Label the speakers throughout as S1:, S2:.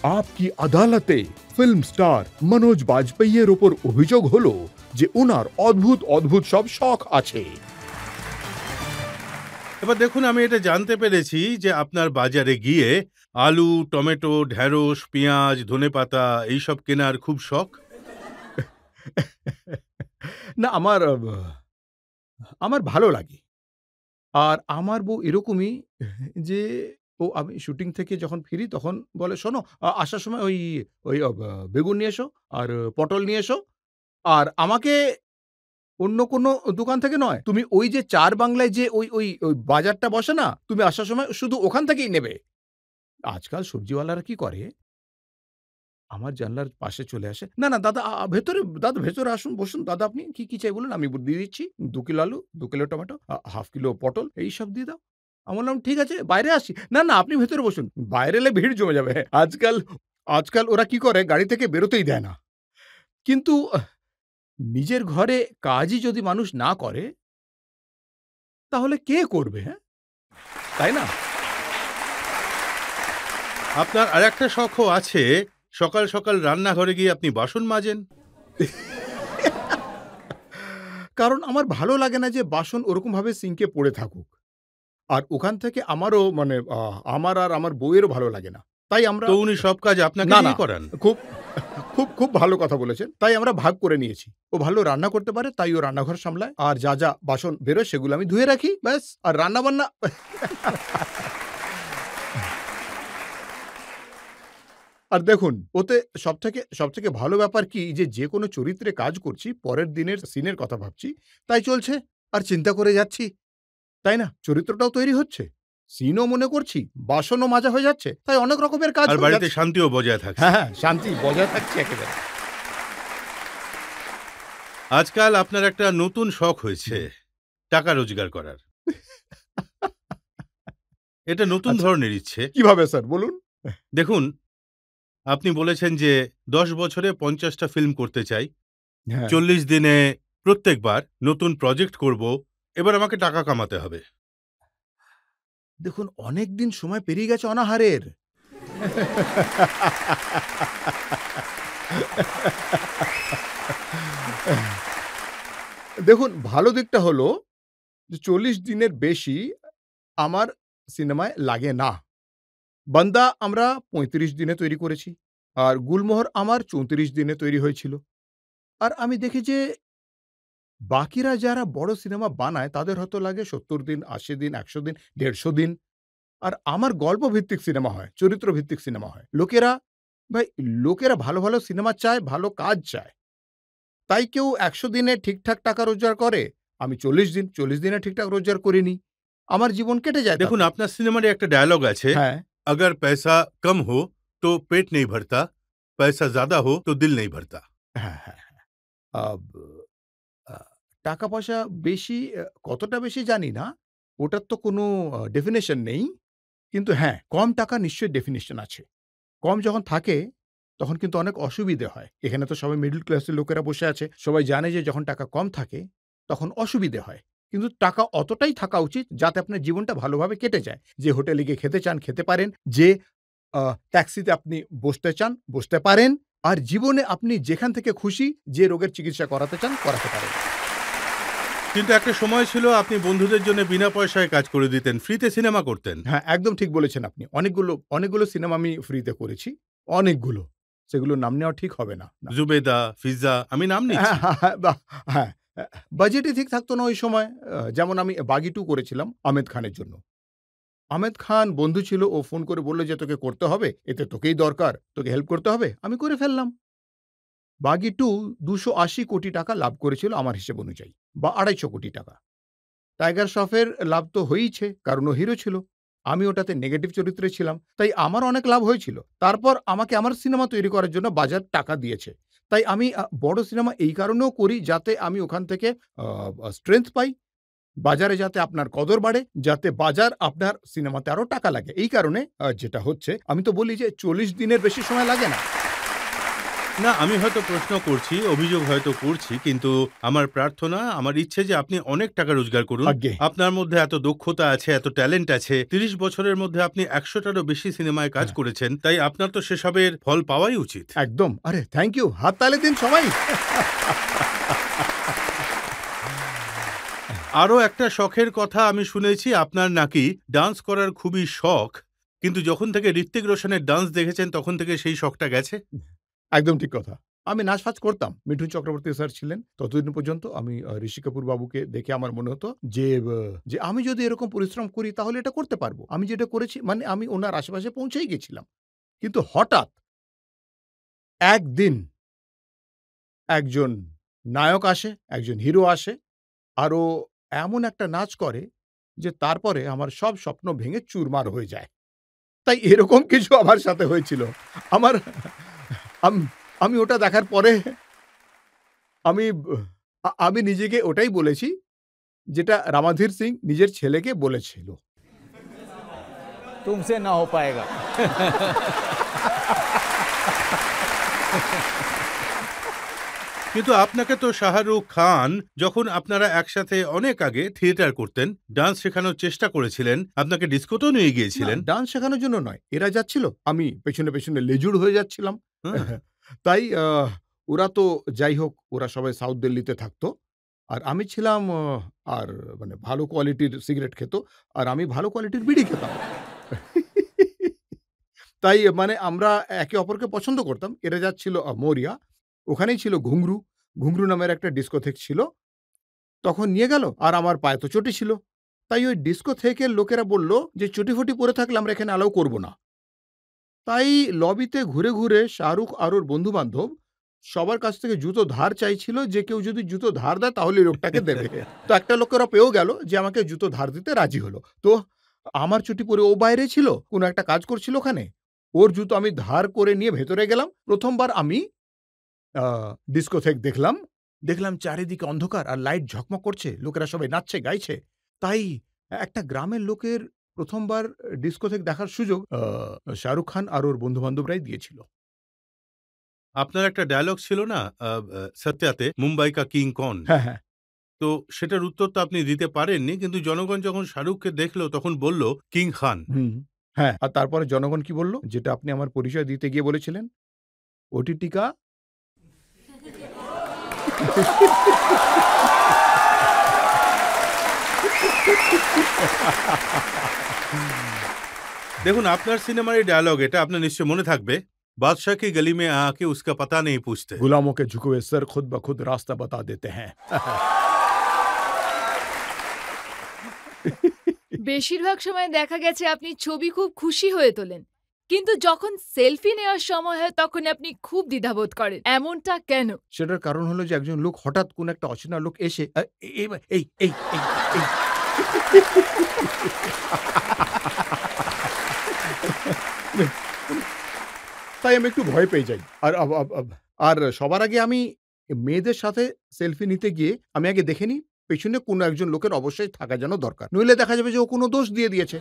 S1: আপকি আদালতে film star Manoj বাজপেয়ীর ওপর অভিযোগ হলো যে ওনার অদ্ভুত অদ্ভুত সব শখ আছে।
S2: এবার দেখুন, আমি এটা জানতে পেরেছি যে আপনার বাজারে গিয়ে আলু, টমেটো, ঢেঁড়স, পেঁয়াজ, ধনেপাতা এইসব কেনার খুব শখ।
S1: না, আমার ভালো লাগে। আর আমার বউ এরকমই যে আমি শুটিং থেকে যখন ফিরি তখন বলে, "শোনো, আসার সময় ওই বেগুন নিয়ে এসো আর পটল নিয়ে এসো। আর আমাকে অন্য কোনো দোকান থেকে নয়। তুমি ওই যে ৪ বাংলায় যে ওই বাজারটা বসে না? তুমি আসার সময় শুধু ওখান থেকেই নেবে।" আজকাল সবজিওয়ালারা কি করে? আমার জানলার পাশে চলে আসে। "না, না দাদা, ভেতরে আসুন, বসুন। দাদা আপনি কি চাই বলুন? আমি দিয়ে দিচ্ছি। ২ কিলো আলু, ২ কিলো টমেটো, হাফ কিলো পটল এইসব দিয়ে দাও।" আমি বললাম, "ঠিক আছে, বাইরে আসছি।" "না, না আপনি ভেতরে বসুন। বাইরে এলে ভিড় জমে যাবে।" আজকাল ওরা কি করে? গাড়ি থেকে বেরোতেই দেয় না। কিন্তু নিজের ঘরে কাজই যদি মানুষ না করে, তাহলে কে করবে, হ্যাঁ? তাই না?
S2: আপনার আরেকটা শখও আছে, সকাল সকাল রান্নাঘরে গিয়ে আপনি বাসন মাজেন।
S1: কারণ আমার ভালো লাগে না যে বাসন ওরকমভাবে সিঙ্কে পড়ে থাকুক। আর ওখান থেকে আমারও মানে আমার আর আমার বউয়েরও ভালো লাগে না। তাই আমরা
S2: তো উনি সব কাজ আপনাকে
S1: না, না,
S2: দিয়ে করান?
S1: খুব খুব ভালো কথা বলেছেন। তাই আমরা ভাগ করে নিয়েছি। ও ভালো রান্না করতে পারে, তাই ও রান্নাঘর সামলায়। আর যা বাসন বেরোয় সেগুলো আমি ধুয়ে রাখি, ব্যাস। আর রান্না-বান্না আর দেখুন, ওতে সবথেকে ভালো ব্যাপার কি যে, যেকোনো চরিত্রে কাজ করছি, পরের দিনের সিনের কথা ভাবছি, তাই চলছে। আর চিন্তা করে যাচ্ছি। তাই না? চরিত্রটাও তৈরি হচ্ছে। সিনও মনে করছি, বাসনও মাজা হয়ে যাচ্ছে। তাই অনেক রকমের কাজ
S2: আর
S1: হয়ে
S2: বাড়িতে
S1: যাচ্ছে।
S2: শান্তিও বজায় থাকছে।
S1: হ্যাঁ, শান্তি বজায় থাকছে একেবারে।
S2: আজকাল আপনার একটা নতুন শখ হয়েছে, টাকা রোজগার করার। এটা নতুন
S1: আচ্ছা,
S2: ধরনের ইচ্ছে।
S1: কিভাবে স্যার বলুন?
S2: দেখুন, আপনি বলেছেন যে ১০ বছরে ৫০টা ফিল্ম করতে চাই,
S1: হ্যাঁ।
S2: ৪০ দিনে প্রত্যেকবার নতুন প্রজেক্ট করব। এবার আমাকে টাকা কামাতে হবে।
S1: দেখুন, অনেকদিন সময় পেরিয়ে গেছে অনাহারের। দেখুন, ভালো দিকটা হলো যে ৪০ দিনের বেশি আমার সিনেমায় লাগে না। 'বান্দা' আমরা ৩৫ দিনে তৈরি করেছি। আর 'গুলমোহর' আমার ৩৪ দিনে তৈরি হয়েছিল। আর আমি দেখি যে বাকিরা যারা বড় সিনেমা বানায় তাদের হয়তো লাগে ৭০ দিন, ৮০ দিন, ১০০ দিন, ১৫০ দিন। আর আমার গল্পভিত্তিক সিনেমা হয়, চরিত্রভিত্তিক সিনেমা হয়। ভাই লোকেরা ভালো সিনেমা চায়, ভালো কাজ চায়। তাই কেউ ১০০ দিনে ঠিকঠাক টাকা রোজগার করে, আমি ৪০ দিনে ঠিকঠাক রোজগার করিনি। আমার জীবন কেটে যায়
S2: দেখুন,
S1: তাতে।
S2: আপনার সিনেমার একটা ডায়ালগ আছে,
S1: হ্যাঁ,
S2: "अगर पैसा कम हो तो पेट नहीं भरता, पैसा ज़्यादा हो तो दिल नहीं भरता।"
S1: হ্যাঁ। আব আ টাকা-পয়সা বেশি, কতটা বেশি জানি না। ওটার তো কোনো ডেফিনিশন নেই। কিন্তু হ্যাঁ, কম টাকা নিশ্চয়ই ডেফিনিশন আছে। কম যখন থাকে, তখন কিন্তু অনেক অসুবিধে হয়। এখানে তো সবাই মিডল ক্লাসের লোকেরা বসে আছে। সবাই জানে যে যখন টাকা কম থাকে, তখন অসুবিধে হয়। কিন্তু টাকা অতটাই থাকা উচিত যাতে আপনার জীবনটা ভালোভাবে কেটে যায়। যে হোটেলে গিয়ে খেতে চান, খেতে পারেন। যে আ ট্যাক্সিতে আপনি বসতে চান, বসতে পারেন। আর জীবনে আপনি যেখান থেকে খুশি যে রোগের চিকিৎসা করাতে চান, করাতে পারেন।
S2: কিন্তু একটা সময় ছিল আপনি বন্ধুদের জন্য বিনা পয়সায় কাজ করে দিতেন, ফ্রিতে সিনেমা করতেন।
S1: হ্যাঁ, একদম ঠিক বলেছেন আপনি। অনেকগুলো সিনেমা আমি ফ্রিতে করেছি। অনেকগুলো। সেগুলোর নাম নেওয়া ঠিক হবে না। না।
S2: 'জুবেদা', 'ফিজ্জা' আমি নাম নিচ্ছি।
S1: বাহ! হ্যাঁ, বাজেটই ঠিক থাকতো না ওই সময়। যেমন আমি 'বাগি 2' করেছিলাম আমির খানের জন্য। আমির খান বন্ধু ছিল, ও ফোন করে বলল যে, "তোকে করতে হবে। এতে তোকেই দরকার। তোকে হেল্প করতে হবে।" আমি করে ফেললাম। 'বাগি 2' ২৮০ কোটি টাকা লাভ করেছিল আমার হিসেব অনুযায়ী, বা ২৫০ কোটি টাকা। টাইগার শ্রফের লাভ তো হয়েইছে, কারণ ও হিরো ছিল। আমি ওটাতে নেগেটিভ চরিত্রে ছিলাম। তাই আমার অনেক লাভ হয়েছিল। তারপর আমাকে আমার সিনেমা তৈরি করার জন্য বাজার টাকা দিয়েছে। তাই আমি বড় সিনেমা এই কারণেও করি যাতে আমি ওখান থেকে স্ট্রেংথ পাই। বাজারে যাতে আপনার কদর বাড়ে, যাতে বাজার আপনার সিনেমাতে আরো টাকা লাগে। এই কারণে যেটা হচ্ছে, আমি তো বলি যে ৪০ দিনের বেশি সময় লাগে না।
S2: না, আমি হয়তো প্রশ্ন করছি, অভিযোগ হয়তো করছি, কিন্তু আমার প্রার্থনা, আমার ইচ্ছে যে আপনি অনেক টাকা রোজগার করুন।
S1: আজ্ঞে!
S2: আপনার মধ্যে এত দক্ষতা আছে, এত ট্যালেন্ট আছে। ৩০ বছরের মধ্যে আপনি ১০০ টারও বেশি সিনেমায় কাজ
S1: হ্যাঁ,
S2: করেছেন। তাই আপনার তো সেসবের ফল পাওয়াই উচিত।
S1: একদম। আরে থ্যাংক ইউ। হাততালি দিন সবাই।
S2: আরো একটা শখের কথা আমি শুনেছি, আপনার নাকি ডান্স করার খুবই শখ। কিন্তু যখন থেকে ঋত্বিক রোশনের ডান্স দেখেছেন তখন থেকে সেই শখটা গেছে?
S1: একদম ঠিক কথা। আমি নাচ-ফাচ করতাম। মিঠুন চক্রবর্তী স্যার ছিলেন। ততদিন পর্যন্ত আমি ঋষি কাপুর বাবুকে দেখে আমার মনে হতো যে আমি যদি এরকম পরিশ্রম করি তাহলে এটা করতে পারবো। আমি যেটা করেছি মানে আমি উনার আশেপাশে পৌঁছেই গেছিলাম। কিন্তু হঠাৎ একদিন একজন নায়ক আসে, একজন হিরো আসে। আর ও এমন একটা নাচ করে যে তারপরে আমার সব স্বপ্ন ভেঙে চুরমার হয়ে যায়। তাই এরকম কিছু আমার সাথে হয়েছিল। আমার আম আমি ওটা দেখার পরে আমি আমি নিজেকে ওটাই বলেছি যেটা রামাধীর সিং নিজের ছেলেকে বলেছিল।
S3: तुमसे ना हो पाएगा।
S2: কিন্তু আপনাকে তো শাহরুখ খান, যখন আপনারা একসাথে অনেক আগে থিয়েটার করতেন, ডান্স শেখানোর চেষ্টা করেছিলেন, আপনাকে ডিস্কোতেও নিয়ে
S1: না,
S2: গিয়েছিলেন।
S1: ডান্স শেখানোর জন্য নয়। এরা যাচ্ছিল, আমি পেছনে, পেছনে লেজুড় হয়ে যাচ্ছিলাম।
S2: হ্যাঁ।
S1: তাই ওরা তো যাই হোক, ওরা সবাই সাউথ দিল্লিতে থাকতো। আর আমি ছিলাম আর মানে ভালো কোয়ালিটির সিগারেট খেত। আর আমি ভালো কোয়ালিটির বিড়ি খেতাম। তাই মানে আমরা একে অপরকে পছন্দ করতাম। এরা যাচ্ছিল মরিয়া। ওখানেই ছিল ঘুঙরু। ঘুঙরু নামের একটা ডিস্কোথেক ছিল। তখন নিয়ে গেল আর আমার পায়ে তো চটি ছিল। তাই ওই ডিস্কোথেকের লোকেরা বলল যে, "চটি-ফটি পরে থাকলে আমরা এখানে অ্যালাও করব না।" তাই লবিতে ঘুরে, ঘুরে শাহরুখ আর ওর বন্ধু-বান্ধব সবার কাছ থেকে জুতো ধার চাইছিল যে কেউ যদি জুতো ধার দেয় তাহলে এই লোকটাকে দেবে। তো একটা লোক ওরা পেয়েও গেল যে আমাকে জুতো ধার দিতে রাজি হলো। তো আমার চটি পরে ও বাইরে ছিল, কোনো একটা কাজ করছিল ওখানে। ওর জুতো আমি ধার করে নিয়ে ভেতরে গেলাম। ১ম বার আমি আ ডিস্কোথেক দেখলাম। দেখলাম চারিদিকে অন্ধকার আর লাইট ঝকমক করছে। লোকেরা সবাই নাচছে, গাইছে। তাই একটা গ্রামের লোকের ১ম বার ডিস্কোথেক দেখার সুযোগ শাহরুখ খান আর ওর বন্ধু-বান্ধবরাই দিয়েছিল।
S2: আপনার একটা ডায়ালগ ছিল না সত্যাতে, মুম্বাই কা কিং কন?
S1: হ্যাঁ, হ্যাঁ।
S2: তো সেটার উত্তর তো আপনি দিতে পারেননি, কিন্তু জনগণ যখন শাহরুখকে দেখল তখন বলল কিং খান।
S1: হুম। হ্যাঁ, আর তারপরে জনগণ কি বলল? যেটা আপনি আমার পরিচয় দিতে গিয়ে বলেছিলেন, "ওটিটি কা"
S2: দেখুন, আপনার সিনেমার এই ডায়ালগ, এটা আপনার নিশ্চয়ই মনে থাকবে। বাদশাহ কি গলি মে আকে উসকা পাতা নেই পুছতে।
S1: "गुलामों के झुके हुए सर खुद ब खुद रास्ता बता देते हैं।"
S4: বেশিরভাগ সময় দেখা গেছে আপনি ছবি খুব খুশি হয়ে তোলেন। কিন্তু যখন সেলফি নেওয়ার সময় হয় তখন আপনি খুব দ্বিধাবোধ করেন। এমনটা কেন?
S1: সেটার কারণ হলো যে একজন লোক হঠাৎ কোন একটা অচেনা লোক এসে এই, এই তাই আমি একটু ভয় পেয়ে যাই। আর আব আব আব আর সবার আগে আমি মেয়েদের সাথে সেলফি নিতে গিয়ে আমি আগে দেখে নিই পেছনে কোনো একজন লোকের অবশ্যই থাকা যেন দরকার। নইলে দেখা যাবে যে ও কোনো দোষ দিয়ে দিয়েছে।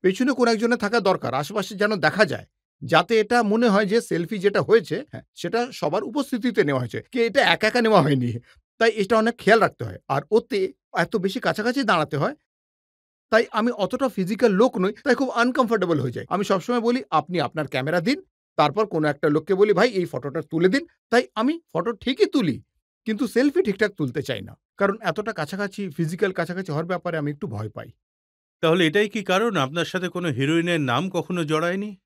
S1: পেছনে কোনো একজনের থাকা দরকার। আশেপাশে যেন দেখা যায়। যাতে এটা মনে হয় যে সেলফি যেটা হয়েছে হ্যাঁ, সেটা সবার উপস্থিতিতে নেওয়া হয়েছে। এটা একা, একা নেওয়া হয়নি। তাই এটা অনেক খেয়াল রাখতে হয়। আর ওতে এত বেশি কাছাকাছি দাঁড়াতে হয়। তাই আমি অতটা ফিজিক্যাল লোক নই। তাই খুব আনকমফোর্টেবল হয়ে যাই। আমি সবসময় বলি, "আপনি আপনার ক্যামেরা দিন।" তারপর কোনো একটা লোককে বলি, "ভাই এই ফটোটা তুলে দিন।" তাই আমি ফটো ঠিকই তুলি। কিন্তু সেলফি ঠিকঠাক তুলতে চাই না। কারণ এতটা কাছাকাছি ফিজিক্যাল কাছাকাছি হওয়ার ব্যাপারে আমি একটু ভয় পাই।
S2: তাহলে এটাই কি কারণ আপনার সাথে কোনো হিরোইনের নাম কখনো জড়ায়নি?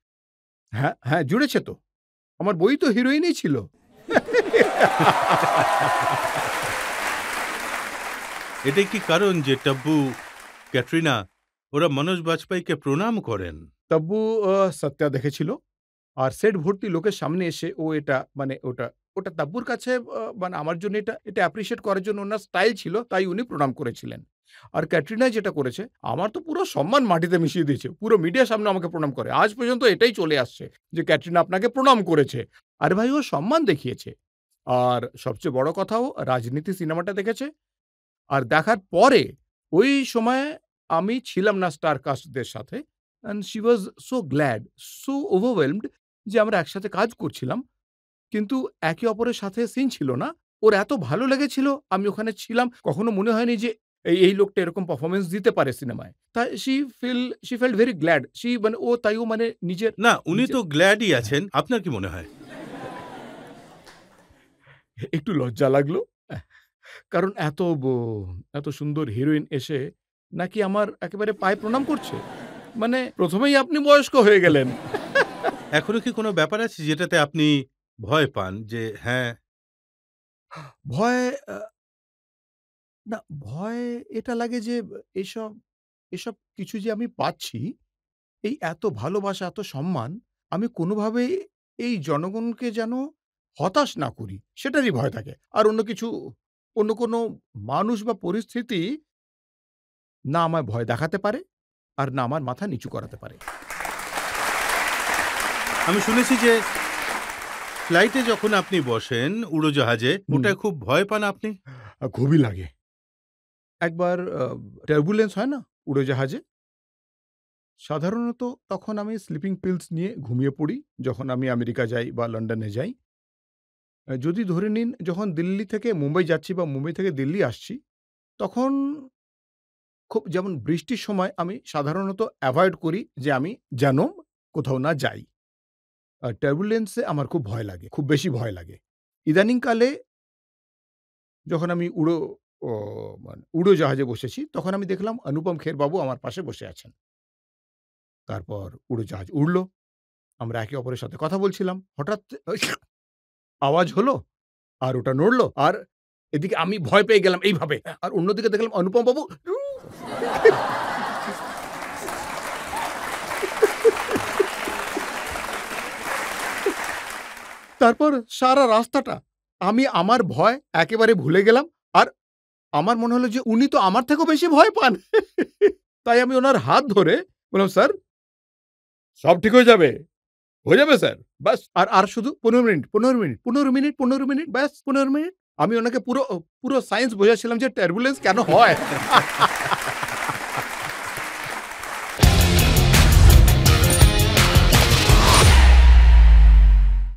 S1: হ্যাঁ, হ্যাঁ, জুড়েছে তো। আমার বই তো হিরোইনই ছিল।
S2: এটাই কি কারণ যে টাব্বু, ক্যাটরিনা ওরা মনোজ বাজপেয়ীকে প্রণাম করেন?
S1: তব্বু সত্যা দেখেছিল। আর সেট ভর্তি লোকের সামনে এসে ও এটা মানে ওটা তাব্বুর কাছে মানে আমার জন্য এটা অ্যাপ্রিশিয়েট করার জন্য উনার স্টাইল ছিল, তাই উনি প্রণাম করেছিলেন। আর ক্যাটরিনা যেটা করেছে, আমার তো পুরো সম্মান মাটিতে মিশিয়ে দিয়েছে। পুরো মিডিয়ার সামনে আমাকে প্রণাম করে। আজ পর্যন্ত এটাই চলে আসছে যে ক্যাটরিনা আপনাকে প্রণাম করেছে। আরে ভাই ও সম্মান দেখিয়েছে। আর সবচেয়ে বড় কথা ও রাজনীতি সিনেমাটা দেখেছে। আর দেখার পরে ওই সময়ে আমি ছিলাম না স্টার কাস্টদের সাথে। And she was so glad, so overwhelmed যে আমরা একসাথে কাজ করছিলাম, কিন্তু একে অপরের সাথে সিন ছিল না। ওর এত ভালো লেগেছিল, আমি ওখানে ছিলাম। কখনো মনে হয়নি যে এই লোকটা এরকম পারফরম্যান্স দিতে পারে সিনেমায়। তাই শি ফেল্ট ভেরি গ্ল্যাড। মানে ও মানে নিজের
S2: না, উনি
S1: নিজের
S2: তো গ্ল্যাডই
S1: হ্যাঁ,
S2: আছেন। আপনার কি মনে হয়?
S1: একটু লজ্জা লাগলো। কারণ এত সুন্দর হিরোইন এসে নাকি আমার একেবারে পায়ে প্রণাম করছে। মানে ১ম এই আপনি বয়স্ক হয়ে গেলেন।
S2: এখনো কি কোনো ব্যাপার আছে যেটাতে আপনি ভয় পান যে হ্যাঁ,
S1: ভয় আ না, ভয় এটা লাগে যে এসব এসব কিছু যে আমি পাচ্ছি, এই এত ভালোবাসা, এত সম্মান, আমি কোনোভাবেই এই জনগণকে যেন হতাশ না করি, সেটারই ভয় থাকে। আর অন্য কোনো মানুষ বা পরিস্থিতি না আমায় ভয় দেখাতে পারে, আর না আমার মাথা নিচু করাতে পারে।
S2: আমি শুনেছি যে ফ্লাইটে যখন আপনি বসেন উড়োজাহাজে,
S1: হুম।
S2: ওটায় খুব ভয় পান আপনি?
S1: খুবই লাগে। একবার টার্বুলেন্স হয় না উড়োজাহাজে? সাধারণত তখন আমি স্লিপিং পিলস নিয়ে ঘুমিয়ে পড়ি, যখন আমি আমেরিকা যাই বা লন্ডনে যাই। যদি ধরে নিন যখন দিল্লি থেকে মুম্বাই যাচ্ছি বা মুম্বাই থেকে দিল্লি আসছি, তখন খুব যেমন বৃষ্টির সময় আমি সাধারণত এভয়েড করি যে আমি যেন কোথাও না যাই। টার্বুলেন্স এ আমার খুব ভয় লাগে, খুব বেশি ভয় লাগে। ইদানিংকালে যখন আমি ও মানে উড়োজাহাজে বসেছি, তখন আমি দেখলাম অনুপম খের বাবু আমার পাশে বসে আছেন। তারপর উড়োজাহাজ উড়ল। আমরা একে অপরের সাথে কথা বলছিলাম। হঠাৎ আওয়াজ হলো, আর ওটা নড়ল। আর এদিকে আমি ভয় পেয়ে গেলাম এইভাবে। আর অন্যদিকে দেখলাম অনুপম বাবু তারপর সারা রাস্তাটা আমি আমার ভয় একেবারে ভুলে গেলাম। আর আমার মনে হলো যে উনি তো আমার থেকেও বেশি ভয় পান। তাই আমি উনার হাত ধরে বললাম, "স্যার, সব ঠিক হয়ে যাবে স্যার। ব্যাস আর শুধু ১৫ মিনিট, ১৫ মিনিট, ১৫ মিনিট, ১৫ মিনিট, ব্যাস ১৫ মিনিট।" আমি উনাকে পুরো সায়েন্স বোঝাচ্ছিলাম যে টার্বুলেন্স কেন হয়।